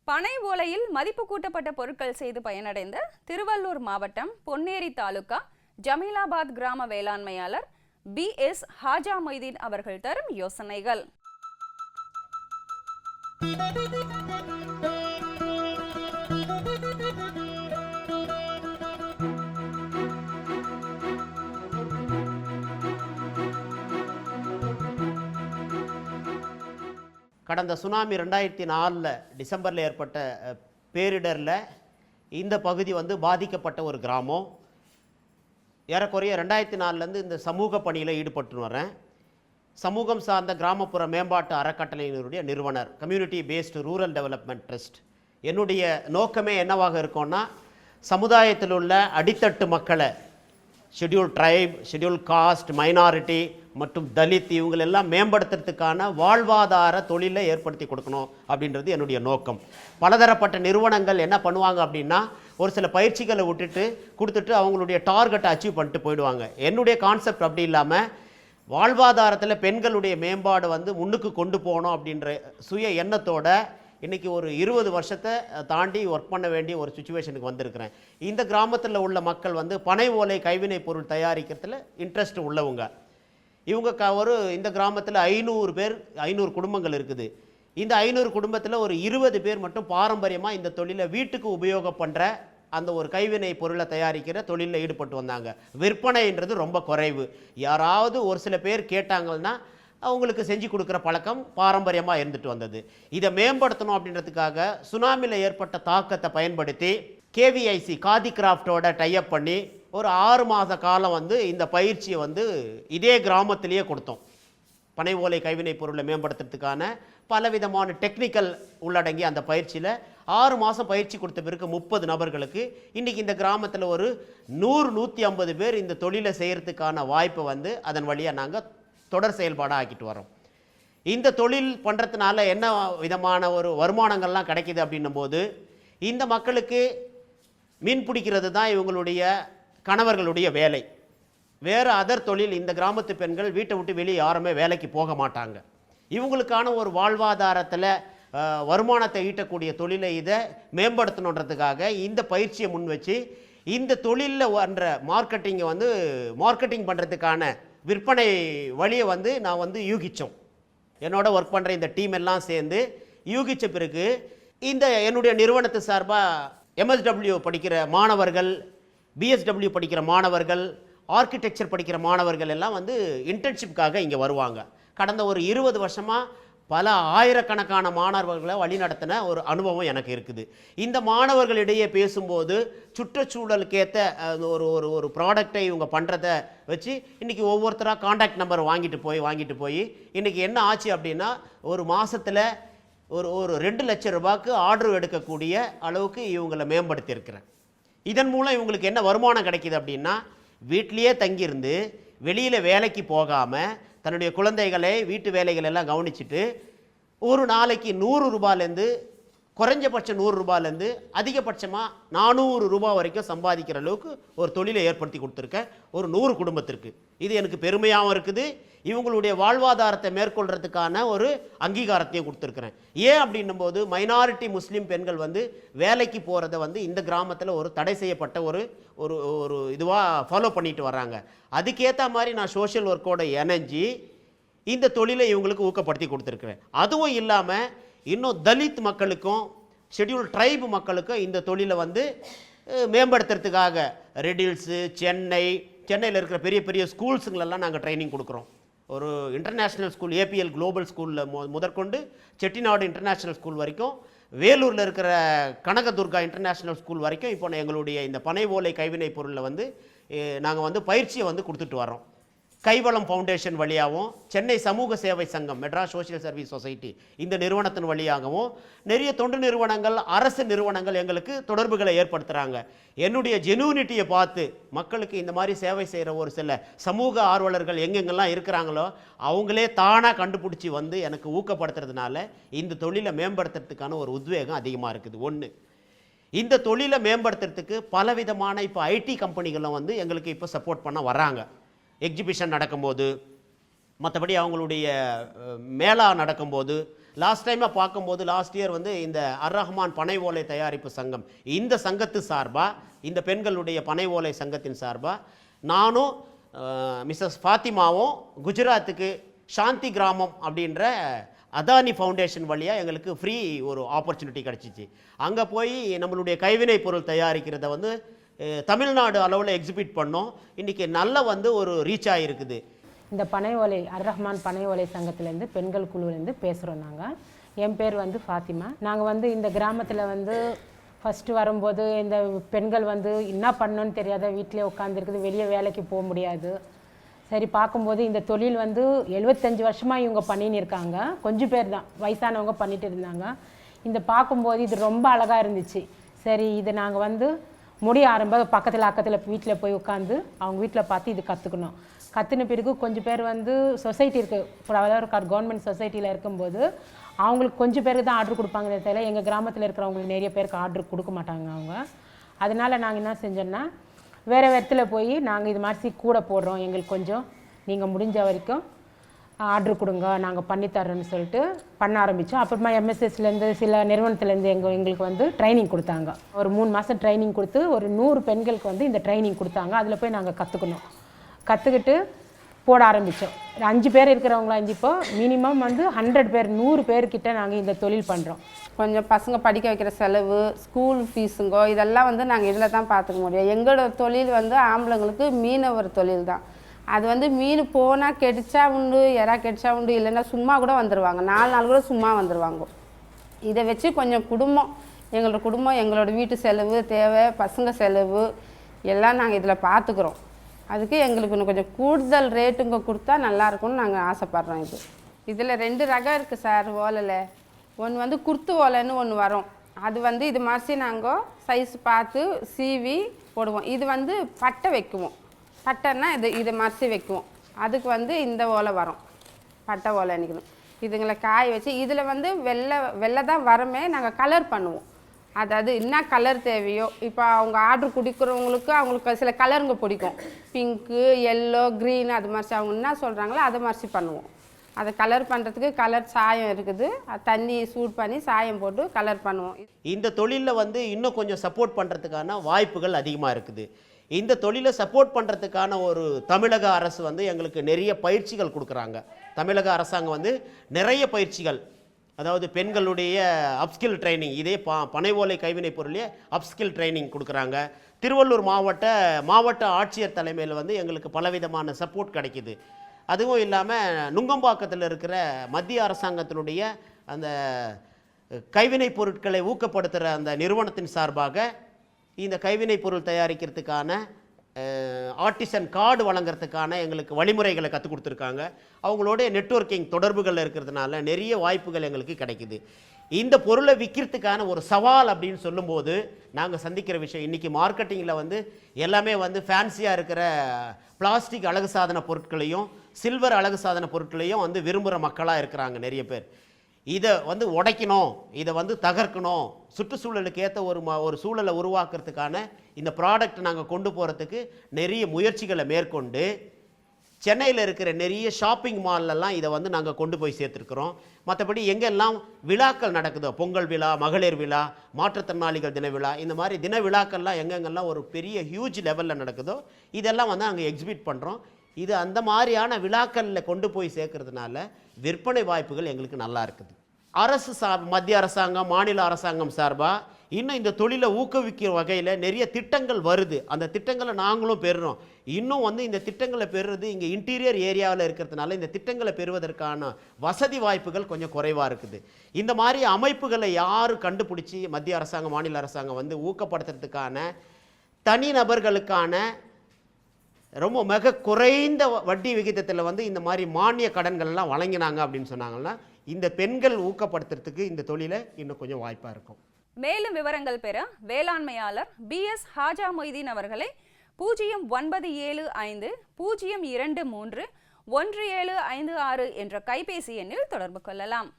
பனை ஓலையில் மதிப்பு கூட்டப்பட்ட பொருட்கள் செய்து பயனடைந்த திருவள்ளூர் மாவட்டம் பொன்னேரி தாலுகா ஜமீலாபாத் கிராம வேளாண்மையாளர் BS ஹாஜா மொய்தீன் அவர்கள் தரும் யோசனைகள். கடந்த சுனாமி 2004 டிசம்பரில் ஏற்பட்ட பேரிடரில் இந்த பகுதி பாதிக்கப்பட்ட ஒரு கிராமம். ஏறக்குறைய 2004 இந்த சமூக பணியில் ஈடுபட்டு வரேன். சமூகம் சார்ந்த கிராமப்புற மேம்பாட்டு அறக்கட்டளையினுடைய நிறுவனர், community based rural development trust. என்னுடைய நோக்கமே என்னவாக இருக்கும்னா, சமுதாயத்தில் உள்ள அடித்தட்டு மக்களை, schedule try, schedule cost, minority மற்றும் தலித் இவங்களெல்லாம் மேம்படுத்துறதுக்கான வாழ்வாதார தொழிலை ஏற்படுத்தி கொடுக்கணும் அப்படின்றது என்னுடைய நோக்கம். பலதரப்பட்ட நிறுவனங்கள் என்ன பண்ணுவாங்க அப்படின்னா, ஒரு சில பயிற்சிகளை கொடுத்துட்டு அவங்களுடைய டார்கெட்டை அச்சீவ் பண்ணிட்டு போயிடுவாங்க. என்னுடைய கான்செப்ட் அப்படி இல்லாமல், வாழ்வாதாரத்தில் பெண்களுடைய மேம்பாடு முன்னுக்கு கொண்டு போகணும் அப்படின்ற சுய எண்ணத்தோட இன்றைக்கி ஒரு 20 வருஷத்தை தாண்டி ஒர்க் பண்ண வேண்டிய ஒரு சுச்சுவேஷனுக்கு வந்திருக்கிறேன். இந்த கிராமத்தில் உள்ள மக்கள் பனை ஓலை கைவினை பொருள் தயாரிக்கிறதுல இன்ட்ரெஸ்ட் உள்ளவங்க. இவங்க இந்த கிராமத்தில் 500 குடும்பங்கள் இருக்குது. இந்த 500 குடும்பத்தில் ஒரு 20 பேர் மட்டும் பாரம்பரியமாக இந்த தொழிலை வீட்டுக்கு உபயோகம் பண்ணுற அந்த ஒரு கைவினை பொருளை தயாரிக்கிற தொழிலில் ஈடுபட்டு வந்தாங்க. விற்பனைன்றது ரொம்ப குறைவு. யாராவது ஒரு சில பேர் கேட்டாங்கன்னா அவங்களுக்கு செஞ்சு கொடுக்குற பழக்கம் பாரம்பரியமாக இருந்துட்டு வந்தது. இதை மேம்படுத்தணும் அப்படின்றதுக்காக சுனாமியில் ஏற்பட்ட தாக்கத்தை பயன்படுத்தி KVIC காதி கிராஃப்டோட டைப் பண்ணி ஒரு 6 மாத காலம் இந்த பயிற்சியை இதே கிராமத்திலேயே கொடுத்தோம். பனை ஓலை கைவினை பொருளை மேம்படுத்துறதுக்கான பலவிதமான டெக்னிக்கல் உள்ளடங்கி அந்த பயிற்சியில் 6 மாதம் பயிற்சி கொடுத்த பிறகு 30 நபர்களுக்கு இன்றைக்கி இந்த கிராமத்தில் ஒரு 100-150 பேர் இந்த தொழிலை செய்கிறதுக்கான வாய்ப்பை அதன் வழியாக நாங்கள் தொடர் செயல்பாடாக ஆக்கிட்டு வரோம். இந்த தொழில் பண்ணுறதுனால என்ன விதமான ஒரு வருமானங்கள்லாம் கிடைக்கிது அப்படின்னும் போது, இந்த மக்களுக்கு மீன் பிடிக்கிறது தான் இவங்களுடைய கணவர்களுடைய வேலை. வேறு அதர் தொழில் இந்த கிராமத்து பெண்கள் வீட்டை விட்டு வெளியே யாருமே வேலைக்கு போக மாட்டாங்க. இவங்களுக்கான ஒரு வாழ்வாதாரத்தில் வருமானத்தை ஈட்டக்கூடிய தொழிலை இதை மேம்படுத்தணுன்றதுக்காக இந்த பயிற்சியை முன் வச்சு இந்த தொழிலில் வர்ற மார்க்கெட்டிங்கை மார்க்கெட்டிங் பண்ணுறதுக்கான விற்பனை வழியை நான் யூகித்தோம். என்னோட ஒர்க் பண்ணுற இந்த டீம் எல்லாம் சேர்ந்து யூகித்த பிறகு இந்த என்னுடைய நிறுவனத்து சார்பாக MSW படிக்கிற மாணவர்கள், BSW படிக்கிற மாணவர்கள், ஆர்கிடெக்சர் படிக்கிற மாணவர்கள் எல்லாம் இன்டர்ன்ஷிப்காக இங்கே வருவாங்க. கடந்த ஒரு 20 வருஷமாக பல ஆயிரக்கணக்கான மாணவர்களை வழிநடத்தின ஒரு அனுபவம் எனக்கு இருக்குது. இந்த மாணவர்களிடையே பேசும்போது சுற்றுச்சூழலுக்கேற்ற ஒரு ஒரு ஒரு ப்ராடக்டை இவங்க பண்ணுறதை வச்சு இன்றைக்கி ஒவ்வொருத்தராக காண்டாக்ட் நம்பர் வாங்கிட்டு போய் இன்றைக்கி என்ன ஆச்சு அப்படின்னா, ஒரு மாதத்தில் ஒரு 2 லட்சம் ரூபாய்க்கு ஆர்டர் எடுக்கக்கூடிய அளவுக்கு இவங்களை மேம்படுத்தியிருக்கிறேன். இதன் மூலம் இவங்களுக்கு என்ன வருமானம் கிடைக்கிது அப்படின்னா, வீட்டிலையே தங்கியிருந்து வெளியில் வேலைக்கு போகாமல் தன்னுடைய குழந்தைகளை வீட்டு வேலைகள் எல்லாம் கவனிச்சுட்டு ஒரு நாளைக்கு 100 ரூபாயிலேருந்து குறைஞ்சபட்சம் 100 ரூபாயிலேருந்து அதிகபட்சமாக 400 ரூபா வரைக்கும் சம்பாதிக்கிற அளவுக்கு ஒரு தொழிலை ஏற்படுத்தி கொடுத்துருக்கேன் ஒரு 100 குடும்பத்திற்கு. இது எனக்கு பெருமையாகவும் இருக்குது. இவங்களுடைய வாழ்வாதாரத்தை மேற்கொள்கிறதுக்கான ஒரு அங்கீகாரத்தையும் கொடுத்துருக்குறேன். ஏன் அப்படின்னும் போது, மைனாரிட்டி முஸ்லீம் பெண்கள் வேலைக்கு போகிறத இந்த கிராமத்தில் ஒரு தடை செய்யப்பட்ட ஒரு ஒரு இதுவாக ஃபாலோ பண்ணிட்டு வர்றாங்க. அதுக்கேற்ற மாதிரி நான் சோஷியல் ஒர்க்கோட இணைஞ்சி இந்த தொழிலை இவங்களுக்கு ஊக்கப்படுத்தி கொடுத்துருக்குறேன். அதுவும் இல்லாமல் இன்னும் தலித் மக்களுக்கும் ஷெட்யூல் ட்ரைப் மக்களுக்கும் இந்த தொழிலை மேம்படுத்துறதுக்காக ரெடில்ஸு, சென்னையில் இருக்கிற பெரிய பெரிய ஸ்கூல்ஸுங்களெல்லாம் நாங்கள் ட்ரைனிங் கொடுக்குறோம். ஒரு இன்டர்நேஷ்னல் ஸ்கூல், APL குளோபல் ஸ்கூலில் முதற்கொண்டு செட்டிநாடு இன்டர்நேஷ்னல் ஸ்கூல் வரைக்கும், வேலூரில் இருக்கிற கனகதுர்கா இன்டர்நேஷ்னல் ஸ்கூல் வரைக்கும் இப்போ எங்களுடைய இந்த பனை ஓலை கைவினை பொருளில் நாங்கள் பயிற்சியை கொடுத்துட்டு வரோம். கைவளம் ஃபவுண்டேஷன் வழியாகவும், சென்னை சமூக சேவை சங்கம், மெட்ராஸ் சோஷியல் சர்வீஸ் சொசைட்டி இந்த நிறுவனத்தின் வழியாகவும் நிறைய தொண்டு நிறுவனங்கள், அரசு நிறுவனங்கள் எங்களுக்கு தொடர்புகளை ஏற்படுத்துகிறாங்க. என்னுடைய ஜெனுவினிட்டியை பார்த்து மக்களுக்கு இந்த மாதிரி சேவை செய்கிற ஒரு சில சமூக ஆர்வலர்கள் எங்கெங்கெல்லாம் இருக்கிறாங்களோ அவங்களே தானாக கண்டுபிடிச்சி எனக்கு ஊக்கப்படுத்துறதுனால இந்த தொழிலை மேம்படுத்துறதுக்கான ஒரு உத்வேகம் அதிகமாக இருக்குது. ஒன்று, இந்த தொழிலை மேம்படுத்துறதுக்கு பலவிதமான இப்போ IT கம்பெனிகளும் எங்களுக்கு இப்போ சப்போர்ட் பண்ண வர்றாங்க. எக்ஸிபிஷன் நடக்கும்போது, மற்றபடி அவங்களுடைய மேளா நடக்கும்போது, லாஸ்ட் டைமாக பார்க்கும்போது லாஸ்ட் இயர் வந்து இந்த அர்-ரஹ்மான் பனை ஓலை தயாரிப்பு சங்கம், இந்த சங்கத்து சார்பாக, இந்த பெண்களுடைய பனை ஓலை சங்கத்தின் சார்பாக நானும் மிஸ்ஸஸ் ஃபாத்திமாவும் குஜராத்துக்கு சாந்தி கிராமம் அப்படின்ற அதானி ஃபவுண்டேஷன் வழியாக எங்களுக்கு ஃப்ரீ ஒரு ஆப்பர்ச்சுனிட்டி கிடச்சிச்சு. அங்கே போய் நம்மளுடைய கைவினை பொருள் தயாரிக்கிறத வந்து தமிழ்நாடு அளவில் எக்ஸிபிட் பண்ணோம். இன்றைக்கி நல்ல வந்து ஒரு ரீச் ஆகிருக்குது. இந்த பனை ஓலை அர்-ரஹ்மான் பனை ஓலை சங்கத்திலேருந்து பெண்கள் குழுவிலேருந்து பேசுகிறோம். நாங்கள், என் பேர் வந்து ஃபாத்திமா. நாங்கள் வந்து இந்த கிராமத்தில் வந்து ஃபஸ்ட்டு வரும்போது இந்த பெண்கள் வந்து என்ன பண்ணணும்னு தெரியாத வீட்டிலே உட்காந்துருக்குது, வெளியே வேலைக்கு போக முடியாது. சரி, பார்க்கும்போது இந்த தொழில் வந்து 75 வருஷமாக இவங்க பண்ணின்னு இருக்காங்க. கொஞ்சம் பேர் தான் வயசானவங்க பண்ணிட்டு இருந்தாங்க. இந்த பார்க்கும்போது இது ரொம்ப அழகாக இருந்துச்சு. சரி, இது நாங்கள் வந்து முடிய பக்கத்தில் அக்கத்தில் வீட்டில் போய் உட்காந்து அவங்க வீட்டில் பார்த்து இது கற்றுக்கணும். கற்றுன பிறகு கொஞ்சம் பேர் வந்து சொசைட்டி இருக்குது, அதாவது கவர்மெண்ட் சொசைட்டியில் இருக்கும்போது அவங்களுக்கு கொஞ்சம் பேருக்கு தான் ஆர்டர் கொடுப்பாங்க. தவிர எங்கள் கிராமத்தில் இருக்கிறவங்களுக்கு நிறைய பேருக்கு ஆர்டர் கொடுக்க மாட்டாங்க அவங்க. அதனால் நாங்கள் என்ன செஞ்சோன்னா, வேறு இடத்துல போய் நாங்கள் இது மாதிரி கூட போடுறோம், எங்களுக்கு கொஞ்சம் நீங்கள் முடிஞ்ச வரைக்கும் ஆர்டர் கொடுங்க, நாங்கள் பண்ணித்தரோன்னு சொல்லிட்டு பண்ண ஆரம்பித்தோம். அப்புறமா எம்எஸ்எஸ்லேருந்து சில நிறுவனத்துலேருந்து எங்களுக்கு வந்து ட்ரைனிங் கொடுத்தாங்க. ஒரு 3 மாதம் ட்ரைனிங் கொடுத்து ஒரு 100 பெண்களுக்கு வந்து இந்த ட்ரைனிங் கொடுத்தாங்க. அதில் போய் நாங்கள் கற்றுக்கிட்டு போட ஆரம்பித்தோம். 5 பேர் இருக்கிறவங்களா இருந்து இப்போ மினிமம் வந்து 100 பேர் 100 பேர்கிட்ட நாங்கள் இந்த தொழில் பண்ணுறோம். கொஞ்சம் பசங்க படிக்க வைக்கிற செலவு, ஸ்கூல் ஃபீஸுங்கோ, இதெல்லாம் வந்து நாங்கள் இதில் தான் பார்த்துக்க முடியும். எங்களோட தொழில் வந்து ஆம்பளைங்களுக்கு மீனவர் தொழில் தான். அது வந்து மீன் போனால் கெடிச்சா உண்டு, எறா கெடிச்சா உண்டு, இல்லைன்னா சும்மா கூட வந்துடுவாங்க, 4 நாள் கூட சும்மா வந்துடுவாங்க. இதை வச்சு கொஞ்சம் எங்களோட குடும்பம் எங்களோட வீட்டு செலவு தேவை, பசங்க செலவு எல்லாம் நாங்கள் இதில் பார்த்துக்குறோம். அதுக்கு எங்களுக்கு இன்னும் கொஞ்சம் கூடுதல் ரேட்டுங்க கொடுத்தா நல்லாயிருக்கும்னு நாங்கள் ஆசைப்பட்றோம். இதில் 2 ரகம் இருக்குது சார் ஓலையில். ஒன்று வந்து குர்த்து ஓலைன்னு ஒன்று வரும். அது வந்து இது மாதிரி நாங்கள் சைஸ் பார்த்து சீவி போடுவோம். இது வந்து பட்டை வைக்குவோம். பட்டைன்னா இது மாதிரி வைக்குவோம். அதுக்கு வந்து இந்த ஓலை வரும், பட்டை ஓலை நிற்கணும். இதுங்களை காய வச்சு இதில் வந்து வெள்ளை தான் வரமே, நாங்கள் கலர் பண்ணுவோம். அதாவது என்ன கலர் தேவையோ, இப்போ அவங்க ஆர்டர் கொடுக்குறவங்களுக்கு அவங்களுக்கு சில கலருங்க பிடிக்கும், பிங்க்கு, எல்லோ, க்ரீன், அது மாதிரி அவங்க என்ன சொல்கிறாங்களோ அதை மாதிரி பண்ணுவோம். அதை கலர் பண்ணுறதுக்கு கலர் சாயம் இருக்குது, தண்ணி சூட் பண்ணி சாயம் போட்டு கலர் பண்ணுவோம். இந்த தொழிலில் வந்து இன்னும் கொஞ்சம் சப்போர்ட் பண்ணுறதுக்கான வாய்ப்புகள் அதிகமாக இருக்குது. இந்த தொழிலை சப்போர்ட் பண்ணுறதுக்கான ஒரு தமிழக அரசு வந்து எங்களுக்கு நிறைய பயிற்சிகள் கொடுக்குறாங்க. தமிழக அரசாங்கம் வந்து நிறைய பயிற்சிகள், அதாவது பெண்களுடைய அப்ஸ்கில் ட்ரைனிங், இதே பனை ஓலை கைவினை பொருளே அப்ஸ்கில் ட்ரைனிங் கொடுக்குறாங்க. திருவள்ளூர் மாவட்ட ஆட்சியர் தலைமையில் வந்து எங்களுக்கு பலவிதமான சப்போர்ட் கிடைக்கிது. அதுவும் இல்லாமல் நுங்கம்பாக்கத்தில் இருக்கிற மத்திய அரசாங்கத்தினுடைய அந்த கைவினை பொருட்களை ஊக்கப்படுத்துகிற அந்த நிறுவனத்தின் சார்பாக இந்த கைவினை பொருள் தயாரிக்கிறதுக்கான ஆர்டிசன் கார்டு வழங்குறதுக்கான எங்களுக்கு வழிமுறைகளை கற்றுக் கொடுத்துருக்காங்க. அவங்களோட நெட்வொர்க்கிங் தொடர்புகள் இருக்கிறதுனால நிறைய வாய்ப்புகள் எங்களுக்கு கிடைக்குது. இந்த பொருளை விற்கிறதுக்கான ஒரு சவால் அப்படின்னு சொல்லும்போது நாங்கள் சந்திக்கிற விஷயம், இன்றைக்கி மார்க்கெட்டிங்கில் வந்து எல்லாமே வந்து ஃபேன்சியாக இருக்கிற பிளாஸ்டிக் அழகு சாதன பொருட்களையும் சில்வர் அழகு சாதன பொருட்களையும் வந்து விரும்புகிற மக்களாக இருக்கிறாங்க நிறைய பேர். இதை வந்து உடைக்கணும், இதை வந்து தகர்க்கணும், சுற்றுச்சூழலுக்கு ஏற்ற ஒரு சூழலை உருவாக்குறதுக்கான இந்த ப்ராடக்ட் நாங்கள் கொண்டு போகிறதுக்கு நிறைய முயற்சிகளை மேற்கொண்டு சென்னையில் இருக்கிற நிறைய ஷாப்பிங் மால்லலாம் இதை வந்து நாங்கள் கொண்டு போய் சேர்த்துருக்குறோம். மற்றபடி எங்கெல்லாம் விழாக்கள் நடக்குதோ, பொங்கல் விழா, மகளிர் விழா, மாற்றுத்திறனாளிகள் தின விழா, இந்த மாதிரி தின விழாக்கள்லாம் எங்கெங்கெல்லாம் ஒரு பெரிய ஹியூஜ் லெவலில் நடக்குதோ இதெல்லாம் வந்து நாங்கள் எக்ஸிபிட் பண்ணுறோம். இது அந்த மாதிரியான விழாக்களில் கொண்டு போய் சேர்க்கறதுனால விற்பனை வாய்ப்புகள் எங்களுக்கு நல்லா இருக்குது. அரசு மத்திய அரசாங்கம், மாநில அரசாங்கம் சார்பாக இன்னும் இந்த தொழிலை ஊக்குவிக்கிற வகையில் நிறைய திட்டங்கள் வருது. அந்த திட்டங்களை நாங்களும் பெறுறோம். இன்னும் வந்து இந்த திட்டங்களை பெறுறது இங்கே இன்டீரியர் ஏரியாவில் இருக்கிறதுனால இந்த திட்டங்களை பெறுவதற்கான வசதி வாய்ப்புகள் கொஞ்சம் குறைவாக இருக்குது. இந்த மாதிரி அமைப்புகளை யார் கண்டுபிடிச்சி மத்திய அரசாங்கம், மாநில அரசாங்கம் வந்து ஊக்கப்படுத்துறதுக்கான தனிநபர்களுக்கான ரொம்ப மிக குறைந்த வட்டி விகிதத்தில் வந்து இந்த மாதிரி மானிய கடன்கள்லாம் வழங்கினாங்க அப்படின்னு சொன்னாங்கன்னா இந்த பெண்கள் ஊக்கப்படுத்துறதுக்கு இந்த தொழிலை இன்னும் கொஞ்சம் வாய்ப்பாக இருக்கும். மேலும் விவரங்கள் பெற வேளாண்மையாளர் BS ஹாஜா மொய்தீன் அவர்களை 0975 023 1756 என்ற கைபேசி எண்ணில் தொடர்பு கொள்ளலாம்.